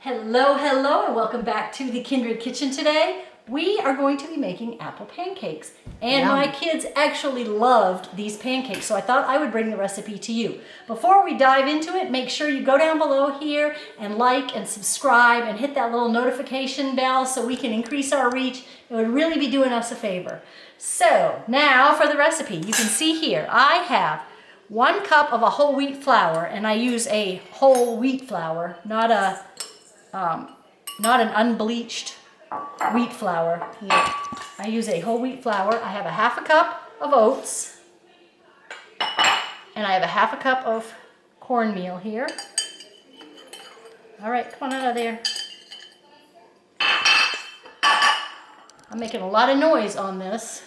Hello, hello, and welcome back to the Kindred Kitchen today. We are going to be making apple pancakes. And my kids actually loved these pancakes, so I thought I would bring the recipe to you. Before we dive into it, make sure you go down below here and like and subscribe and hit that little notification bell so we can increase our reach. It would really be doing us a favor. So now for the recipe. You can see here, I have 1 cup of a whole wheat flour, and I use a whole wheat flour, not an unbleached wheat flour. I use a whole wheat flour. I have a 1/2 cup of oats, and I have a 1/2 cup of cornmeal here. All right, come on out of there. I'm making a lot of noise on this.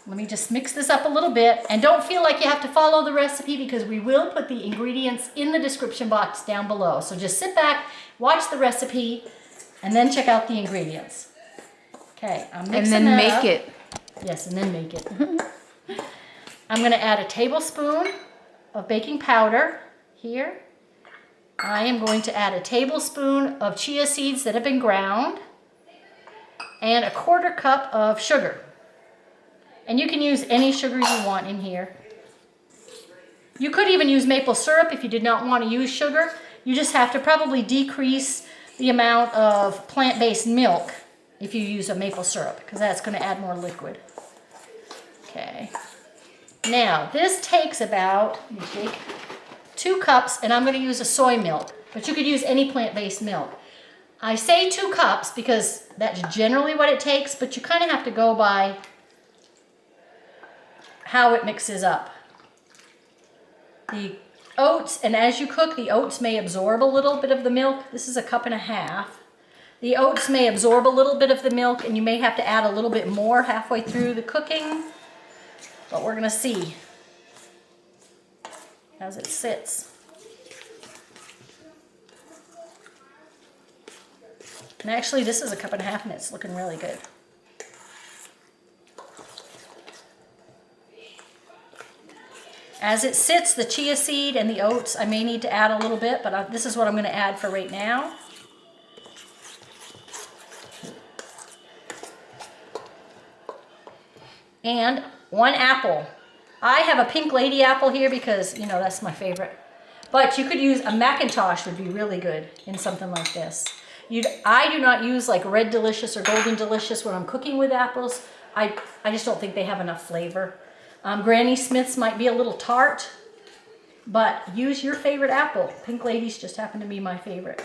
Let me just mix this up a little bit, and don't feel like you have to follow the recipe because we will put the ingredients in the description box down below. So just sit back, watch the recipe, and then check out the ingredients. Okay, I'm mixing and then that up. make it. Yes, and then make it. I'm going to add a tablespoon of baking powder here. I am going to add a tablespoon of chia seeds that have been ground, and a 1/4 cup of sugar. And you can use any sugar you want in here. You could even use maple syrup if you did not want to use sugar. You just have to probably decrease the amount of plant-based milk if you use a maple syrup, because that's going to add more liquid. Okay. Now, this takes about, let me take 2 cups, and I'm going to use a soy milk, but you could use any plant-based milk. I say 2 cups because that's generally what it takes, but you kind of have to go by how it mixes up. The oats, and as you cook, the oats may absorb a little bit of the milk. This is a 1.5 cups. The oats may absorb a little bit of the milk, and you may have to add a little bit more halfway through the cooking, but we're gonna see as it sits. And actually, this is a 1.5 cups, and it's looking really good. As it sits, the chia seed and the oats, I may need to add a little bit, but this is what I'm going to add for right now. And 1 apple. I have a pink lady apple here because, you know, that's my favorite. But you could use a Macintosh, would be really good in something like this. I do not use like Red Delicious or Golden Delicious when I'm cooking with apples. I just don't think they have enough flavor. Granny Smith's might be a little tart, but use your favorite apple. Pink Ladies just happen to be my favorite.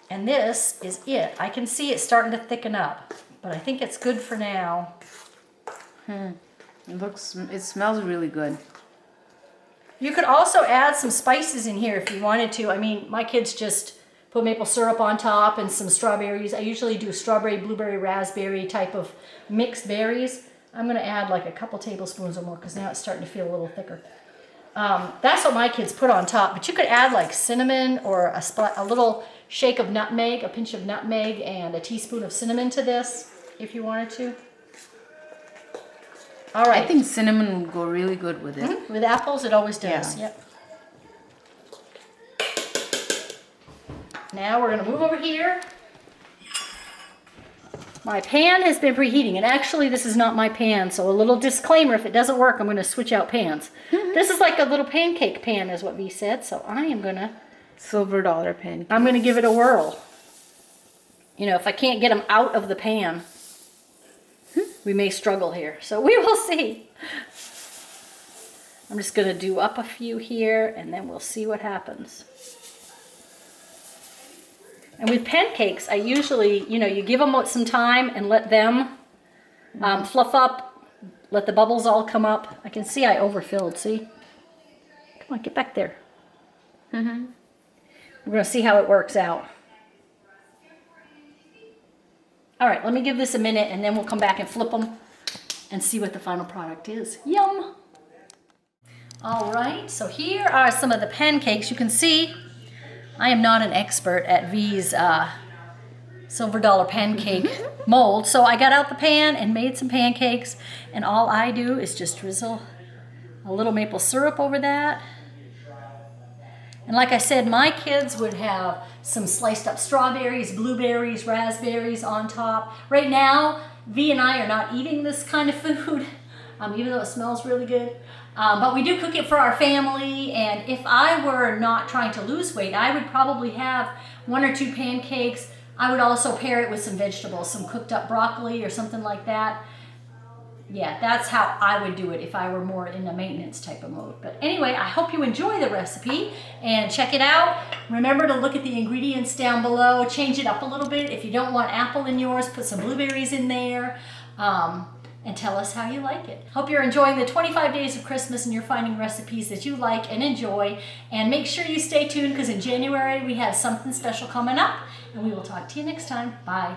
And this is it. I can see it starting to thicken up, but I think it's good for now. It smells really good. You could also add some spices in here if you wanted to. I mean, my kids just put maple syrup on top and some strawberries. I usually do strawberry, blueberry, raspberry type of mixed berries. I'm going to add like a couple tablespoons or more because now it's starting to feel a little thicker. That's what my kids put on top. But you could add like cinnamon or a little shake of nutmeg, a pinch of nutmeg, and a teaspoon of cinnamon to this if you wanted to. All right. I think cinnamon would go really good with it. With apples, it always does. Yeah. Yep. Now we're going to move over here. My pan has been preheating, and actually this is not my pan, so a little disclaimer, if it doesn't work, I'm going to switch out pans. This is like a little pancake pan, is what V said, so I am going to... Silver dollar pancake. I'm going to give it a whirl. You know, if I can't get them out of the pan, we may struggle here, so we will see. I'm just going to do up a few here, and then we'll see what happens. And with pancakes, I usually, you know, you give them some time and let them fluff up, let the bubbles all come up. I can see I overfilled, see? Come on, get back there. We're going to see how it works out. All right, let me give this a minute, and then we'll come back and flip them and see what the final product is. Yum! All right, so here are some of the pancakes. You can see I am not an expert at V's silver dollar pancake mold. So I got out the pan and made some pancakes, and all I do is just drizzle a little maple syrup over that. And like I said, my kids would have some sliced up strawberries, blueberries, raspberries on top. Right now, V and I are not eating this kind of food, even though it smells really good. But we do cook it for our family, and if I were not trying to lose weight, I would probably have 1 or 2 pancakes. I would also pair it with some vegetables, some cooked up broccoli or something like that. Yeah, that's how I would do it if I were more in a maintenance type of mode. But anyway, I hope you enjoy the recipe and check it out. Remember to look at the ingredients down below. Change it up a little bit. If you don't want apple in yours, put some blueberries in there. And tell us how you like it. Hope you're enjoying the 25 days of Christmas and you're finding recipes that you like and enjoy. And make sure you stay tuned because in January we have something special coming up. And we will talk to you next time. Bye.